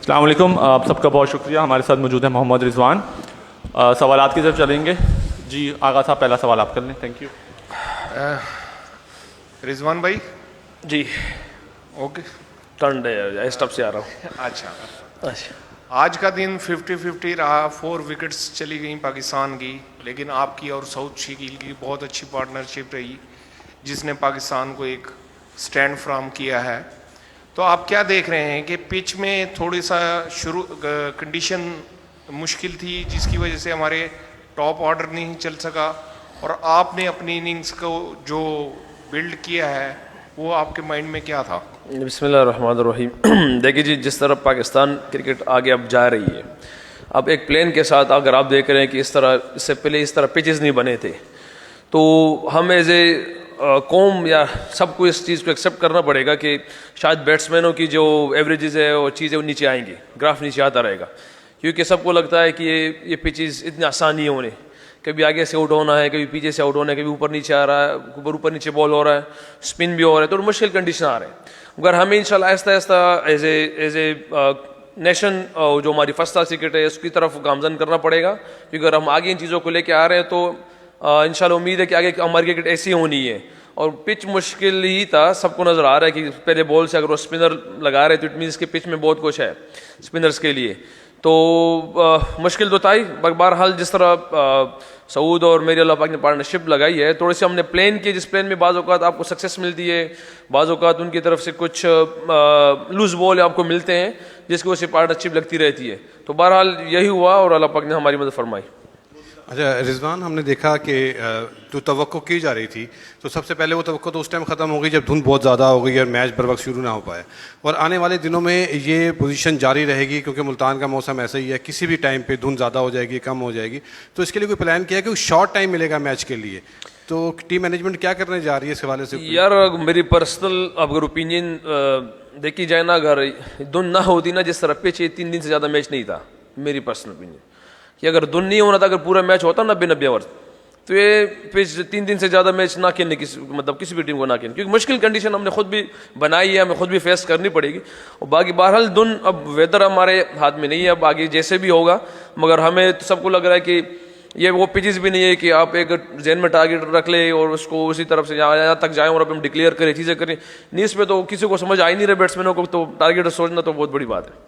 अस्सलाम वालेकुम, आप सबका बहुत शुक्रिया। हमारे साथ मौजूद है मोहम्मद रिजवान। सवालात की तरफ चलेंगे। जी आगा साहब, पहला सवाल आप कर लें। Thank you. रिजवान भाई जी ओके। टर्न डे स्टॉप से आ रहा हूँ। अच्छा, अच्छा, आज का दिन 50-50 रहा। 4 विकेट्स चली गई पाकिस्तान की, लेकिन आपकी और साउथ शकील की बहुत अच्छी पार्टनरशिप रही जिसने पाकिस्तान को एक स्टैंड फ्राम किया है। तो आप क्या देख रहे हैं कि पिच में थोड़ी सा शुरू कंडीशन मुश्किल थी जिसकी वजह से हमारे टॉप ऑर्डर नहीं चल सका, और आपने अपनी इनिंग्स को जो बिल्ड किया है वो आपके माइंड में क्या था? बिस्मिल्लाहिर्रहमानिर्रहीम। देखिए जी, जिस तरह पाकिस्तान क्रिकेट आगे अब जा रही है, अब एक प्लान के साथ अगर आप देख रहे हैं कि इस तरह इससे पहले इस तरह पिचेस नहीं बने थे, तो हम एज ए कौम या सबको इस चीज़ को एक्सेप्ट करना पड़ेगा कि शायद बैट्समैनों की जो एवरेजेस है वो चीज़ें वो नीचे आएंगी, ग्राफ नीचे आता रहेगा, क्योंकि सबको लगता है कि ये पिचेस इतनी आसान नहीं होने। कभी आगे से आउट होना है, कभी पीछे से आउट होना है, कभी ऊपर नीचे आ रहा है, ऊपर नीचे बॉल हो रहा है, स्पिन भी हो रहा है, तो मुश्किल कंडीशन आ रहे हैं। मगर हमें इंशाल्लाह Aahista Aahista as a nation जो हमारी फर्स्ट क्लास क्रिकेट है उसकी तरफ गामजन करना पड़ेगा, क्योंकि अगर हम आगे इन चीज़ों को लेके आ रहे हैं तो इंशाल्लाह उम्मीद है कि आगे हमारी क्रिकेट ऐसी होनी है। और पिच मुश्किल ही था, सबको नज़र आ रहा है कि पहले बॉल से अगर वो स्पिनर लगा रहे तो इट मीन्स कि पिच में बहुत कुछ है स्पिनर्स के लिए, तो मुश्किल तो था ही। बहरहाल जिस तरह सऊद और मेरी अल्लाह पाक ने पार्टनरशिप लगाई है, थोड़ी सी हमने प्लान की, जिस प्लान में बाज़ औक़ात आपको सक्सेस मिलती है, बाज़ औक़ात उनकी तरफ से कुछ लूज़ बॉल आपको मिलते हैं जिसकी वजह से पार्टनरशिप लगती रहती है। तो बहरहाल यही हुआ और अल्लाह पाक ने हमारी मदद फरमाई। अच्छा रिजवान, हमने देखा कि जो तवक्को की जा रही थी, तो सबसे पहले वो तवक्को तो उस टाइम ख़त्म हो गई जब धुंध बहुत ज़्यादा हो गई और मैच बर वक्त शुरू ना हो पाए, और आने वाले दिनों में ये पोजीशन जारी रहेगी क्योंकि मुल्तान का मौसम ऐसा ही है, किसी भी टाइम पे धुंध ज़्यादा हो जाएगी, कम हो जाएगी। तो इसके लिए कोई प्लान किया कि शॉर्ट टाइम मिलेगा मैच के लिए, तो टीम मैनेजमेंट क्या करने जा रही है इस हवाले से? यार मेरी पर्सनल अगर ओपिनियन देखी जाए ना, अगर धुंध ना होती ना, जिस तरह पिच 3 दिन से ज़्यादा मैच नहीं था, मेरी पर्सनल ओपिनियन कि अगर धुन नहीं होना था, अगर पूरा मैच होता 90 ओवर, तो ये पिच 3 दिन से ज़्यादा मैच ना खेलने किसी भी टीम को ना खेलने, क्योंकि मुश्किल कंडीशन हमने खुद भी बनाई है, हमें खुद भी फेस करनी पड़ेगी। और बाकी बहरहाल धुन, अब वेदर हमारे हाथ में नहीं है, अब आगे जैसे भी होगा, मगर हमें तो सबको लग रहा है कि ये वो पिचेस भी नहीं है कि आप एक जहन में टारगेट रख ले और उसको उसी तरफ से यहाँ तक जाएँ और अब हम डिक्लेयर करें, चीज़ें करें। नहीं, इसमें तो किसी को समझ आ ही नहीं रहा बैट्समैनों को, तो टारगेट सोचना तो बहुत बड़ी बात है।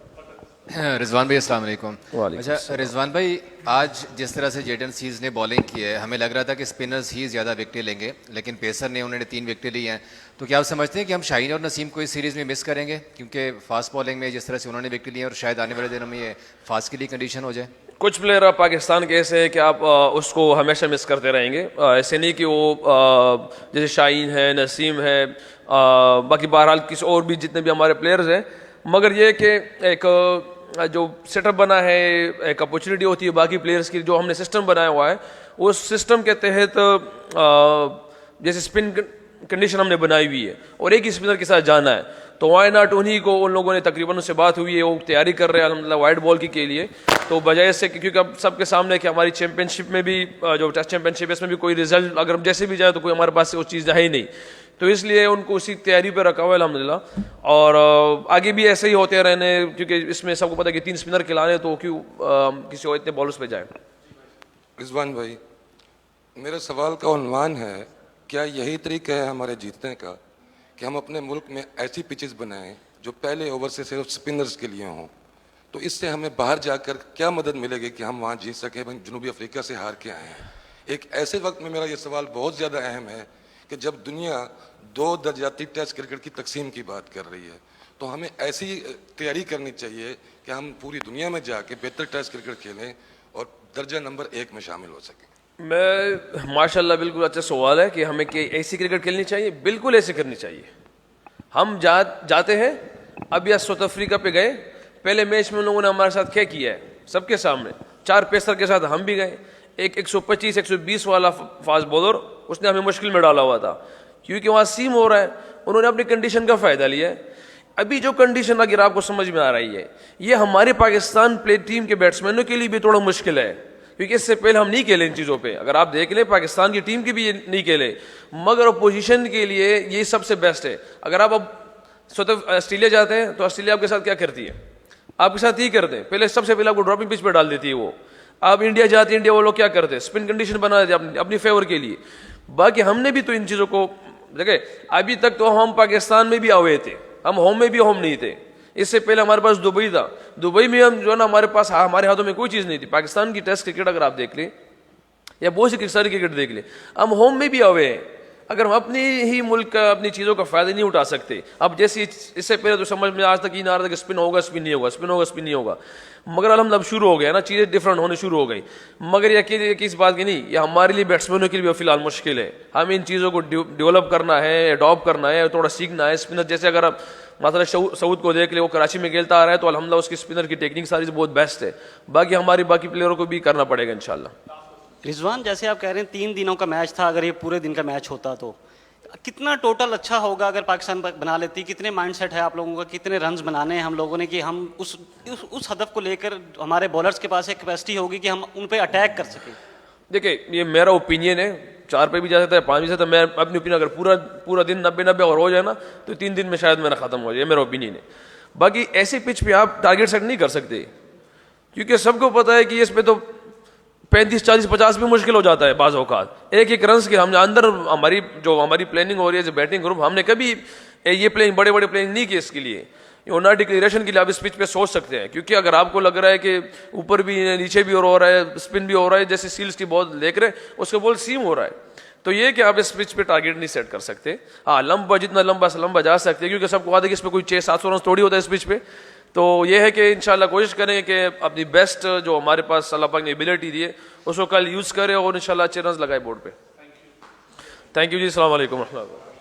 रिजवान भाई अस्सलाम वालेकुम। वालेकुम अच्छा रिजवान भाई, आज जिस तरह से जेडन सीज ने बॉलिंग की है, हमें लग रहा था कि स्पिनर्स ही ज़्यादा विकेटें लेंगे, लेकिन पेसर ने उन्होंने 3 विकेटें ली हैं। तो क्या आप समझते हैं कि हम शाहीन और नसीम को इस सीरीज़ में मिस करेंगे, क्योंकि फास्ट बॉलिंग में जिस तरह से उन्होंने विकेट ली है और शायद आने वाले दिनों में ये फास्ट के लिए कंडीशन हो जाए? कुछ प्लेयर पाकिस्तान के ऐसे हैं कि आप उसको हमेशा मिस करते रहेंगे, ऐसे नहीं कि वो जैसे शाहीन है, नसीम है, बाकी बहरहाल किसी और भी जितने भी हमारे प्लेयर्स हैं, मगर ये कि एक जो सेटअप बना है, एक अपॉर्चुनिटी होती है बाकी प्लेयर्स की, जो हमने सिस्टम बनाया हुआ है उस सिस्टम के तहत जैसे स्पिन कंडीशन हमने बनाई हुई है और एक ही स्पिनर के साथ जाना है, तो वाई नॉट उन्हीं को, उन लोगों ने तकरीबन उससे बात हुई है, वो तैयारी कर रहे हैं अल्हम्दुलिल्लाह वाइड बॉल के लिए। तो बजाय से, क्योंकि अब सबके सामने कि हमारी चैंपियनशिप में भी जो टेस्ट चैंपियनशिप है इसमें भी कोई रिजल्ट अगर हम जैसे भी जाए तो कोई हमारे पास से वो चीज़ है ही नहीं, तो इसलिए उनको उसी तैयारी पर रखा हुआ है अल्हम्दुलिल्लाह। और आगे भी ऐसे ही होते रहने, क्योंकि इसमें सबको पता है कि 3 स्पिनर खिलाने, तो क्यों किसी और इतने बॉलर्स पे जाए। रिजवान भाई, मेरे सवाल का उन्वान है, क्या यही तरीका है हमारे जीतने का कि हम अपने मुल्क में ऐसी पिचेस बनाएं जो पहले ओवर से सिर्फ स्पिनर्स के लिए हों? तो इससे हमें बाहर जाकर क्या मदद मिलेगी कि हम वहाँ जीत सकें? जनूबी अफ्रीका से हार के आए हैं। एक ऐसे वक्त में मेरा ये सवाल बहुत ज़्यादा अहम है कि जब दुनिया 2 दर्जाती टेस्ट क्रिकेट की तकसीम की बात कर रही है, तो हमें ऐसी तैयारी करनी चाहिए कि हम पूरी दुनिया में जाके बेहतर टेस्ट क्रिकेट खेलें और दर्जा नंबर 1 में शामिल हो सकें। मैं माशाल्लाह, बिल्कुल अच्छा सवाल है कि हमें ऐसी क्रिकेट खेलनी चाहिए, बिल्कुल ऐसे करनी चाहिए। हम जाते हैं, अब या साउथ अफ्रीका पे गए, पहले मैच में उन लोगों ने हमारे साथ क्या किया है सबके सामने, 4 पेसर के साथ हम भी गए, एक 125-120 वाला फास्ट बॉलर उसने हमें मुश्किल में डाला हुआ था, क्योंकि वहाँ सीम हो रहा है, उन्होंने अपनी कंडीशन का फ़ायदा लिया है। अभी जो कंडीशन अगर आपको समझ में आ रही है, ये हमारे पाकिस्तान प्ले टीम के बैट्समैनों के लिए भी थोड़ा मुश्किल है, क्योंकि इससे पहले हम नहीं खेले इन चीज़ों पे। अगर आप देख लें पाकिस्तान की टीम की भी ये नहीं खेले, मगर अपोजिशन के लिए ये सबसे बेस्ट है। अगर आप अब ऑस्ट्रेलिया जाते हैं तो ऑस्ट्रेलिया आपके साथ क्या करती है, आपके साथ ही करते हैं, पहले सबसे पहले आपको ड्रॉपिंग पिच पे डाल देती है वो। आप इंडिया जाती है, इंडिया वो लोग क्या करते हैं, स्पिन कंडीशन बना देते हैं अपनी फेवर के लिए। बाकी हमने भी तो इन चीज़ों को देखे, अभी तक तो हम पाकिस्तान में भी आए थे, हम होम में भी होम नहीं थे। इससे पहले हमारे पास दुबई था, दुबई में हम जो है ना हमारे हाथों में कोई चीज़ नहीं थी। पाकिस्तान की टेस्ट क्रिकेट अगर आप देख लें या बहुत सी सारी क्रिकेट देख लें, हम होम में भी आए हैं। अगर हम अपनी ही मुल्क का अपनी चीज़ों का फ़ायदा नहीं उठा सकते, अब जैसे इससे पहले तो समझ में आज तक ये ना आ रहा था कि स्पिन होगा स्पिन नहीं होगा, स्पिन होगा स्पिन नहीं होगा, मगर अलहमदुलिल्लाह शुरू हो गया ना, चीज़ें डिफरेंट होने शुरू हो गई। मगर ये किस बात की नहीं, ये हमारे लिए बैट्समैनों के लिए फिलहाल मुश्किल है। हमें इन चीज़ों को डेवलप करना है, अडॉप्ट करना है, थोड़ा सीखना है। स्पिनर जैसे अगर आप मतलब सऊद को देख ले, वो कराची में खेलता आ रहा है, तो अल्हम्दुलिल्लाह उसकी स्पिनर की टेक्निक सारी बहुत बेस्ट है। बाकी प्लेयरों को भी करना पड़ेगा इंशाल्लाह। रिजवान, जैसे आप कह रहे हैं 3 दिनों का मैच था, अगर ये पूरे दिन का मैच होता तो कितना टोटल अच्छा होगा अगर पाकिस्तान बना लेती? कितने माइंडसेट है आप लोगों का, कितने रन्स बनाने हैं हम लोगों ने कि हम उस हदफ को लेकर हमारे बॉलर्स के पास एक कैपेसिटी होगी कि हम उन पे अटैक कर सकें? देखिए, ये मेरा ओपिनियन है, 4 पे भी जा सकता है, 5 भी जा सकता है। मैं अपनी ओपिनियन, अगर पूरा दिन 90 ओवर हो जाए ना, तो 3 दिन में शायद मेरा खत्म हो जाए, मेरा ओपिनियन है। बाकी ऐसे पिच पे आप टारगेट सेट नहीं कर सकते, क्योंकि सबको पता है कि इस पे तो 35, 40, 50 भी मुश्किल हो जाता है बाज़ औक़ात। एक रन के हमने अंदर हमारी प्लानिंग हो रही है, जो बैटिंग ग्रुप, हमने कभी ये प्लेइंग बड़े प्लेइंग नहीं किए इसके लिए। ओना डिक्लेरेशन के लिए आप इस पिच पे सोच सकते हैं, क्योंकि अगर आपको लग रहा है कि ऊपर भी नीचे भी हो रहा है, स्पिन भी हो रहा है, जैसे सील्स की बॉल देख रहे हैं उसका बॉल सीम हो रहा है, तो ये कि आप इस पिच पे टारगेट नहीं सेट कर सकते। हाँ, जितना लंबा जा सकते हैं, क्योंकि सबको पता है कि इस पर कोई 600-700 रन थोड़ी होता है इस पिच पे। तो ये है कि इंशाल्लाह कोशिश करें कि अपनी बेस्ट जो हमारे पास अल्लाह पाक ने एबिलिटी दी है उसको कल यूज़ करें और इंशाल्लाह अच्छे रन लगाए बोर्ड पे। थैंक यू जी, अस्सलाम वालेकुम।